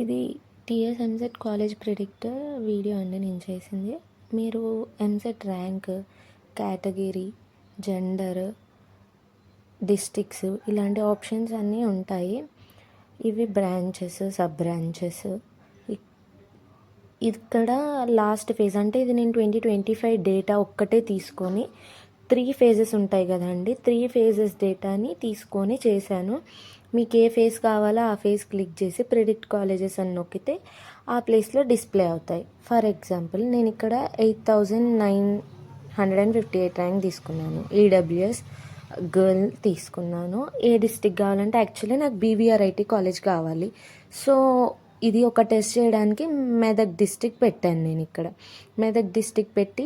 ఇది TS EAMCET college predictor video అండి నేను చేసింది. మీరు EAMCET rank, category, gender, districts ఇలాంటి ఆప్షన్స్ అన్నీ ఉంటాయి. ఇవి బ్రాంచెస్, సబ్ బ్రాంచెస్. ఇక్కడ లాస్ట్ ఫేజ్ అంటే ఇది నేను 2025 డేటా ఒక్కటే తీసుకొని 3 ఫేజెస్ ఉంటాయి కదండి, 3 ఫేజెస్ డేటాని తీసుకొని చేశాను. మీకు ఏ ఫేజ్ కావాలో ఆ ఫేజ్ క్లిక్ చేసి ప్రిడిక్ట్ కాలేజెస్ అని నొక్కితే ఆ ప్లేస్లో డిస్ప్లే అవుతాయి. ఫర్ ఎగ్జాంపుల్ నేను ఇక్కడ 8958 ర్యాంక్ తీసుకున్నాను. ఈడబ్ల్యూఎస్ గర్ల్ తీసుకున్నాను. ఏ డిస్టిక్ కావాలంటే యాక్చువల్లీ నాకు బీవీఆర్ఐటి కాలేజ్ కావాలి. సో ఇది ఒక టెస్ట్ చేయడానికి మెదక్ డిస్టిక్ పెట్టాను. నేను ఇక్కడ మెదక్ డిస్టిక్ పెట్టి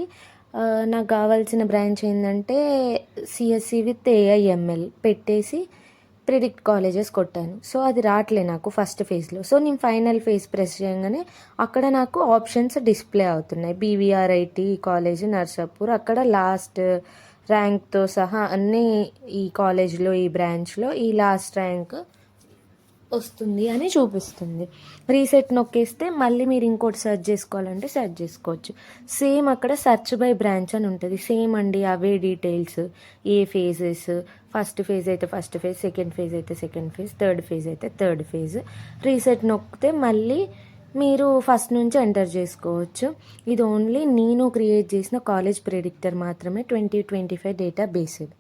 నాకు కావాల్సిన బ్రాంచ్ ఏంటంటే సిఎస్సి విత్ ఏఐఎంఎల్ పెట్టేసి ప్రిడిక్ట్ కాలేజెస్ కొట్టాను. సో అది రావట్లే నాకు ఫస్ట్ ఫేజ్లో. సో నేను ఫైనల్ ఫేజ్ ప్రెస్ చేయగానే అక్కడ నాకు ఆప్షన్స్ డిస్ప్లే అవుతున్నాయి. బీవీఆర్ఐటి కాలేజ్ నర్సాపూర్, అక్కడ లాస్ట్ ర్యాంక్తో సహా అన్నీ ఈ కాలేజ్లో, ఈ బ్రాంచ్లో ఈ లాస్ట్ ర్యాంక్ వస్తుంది అని చూపిస్తుంది. రీసెట్ నొక్కేస్తే మళ్ళీ మీరు ఇంకోటి సెర్చ్ చేసుకోవాలంటే సెర్చ్ చేసుకోవచ్చు. సేమ్ అక్కడ సెర్చ్ బై బ్రాంచ్ అని ఉంటుంది. సేమ్ అండి, అవే డీటెయిల్స్, ఏ ఫేజెస్, ఫస్ట్ ఫేజ్ అయితే ఫస్ట్ ఫేజ్, సెకండ్ ఫేజ్ అయితే సెకండ్ ఫేజ్, థర్డ్ ఫేజ్ అయితే థర్డ్ ఫేజ్. రీసెట్ నొక్కితే మళ్ళీ మీరు ఫస్ట్ నుంచి ఎంటర్ చేసుకోవచ్చు. ఇది ఓన్లీ నేను క్రియేట్ చేసిన కాలేజ్ ప్రిడిక్టర్ మాత్రమే, 2025 డేటా బేస్డ్.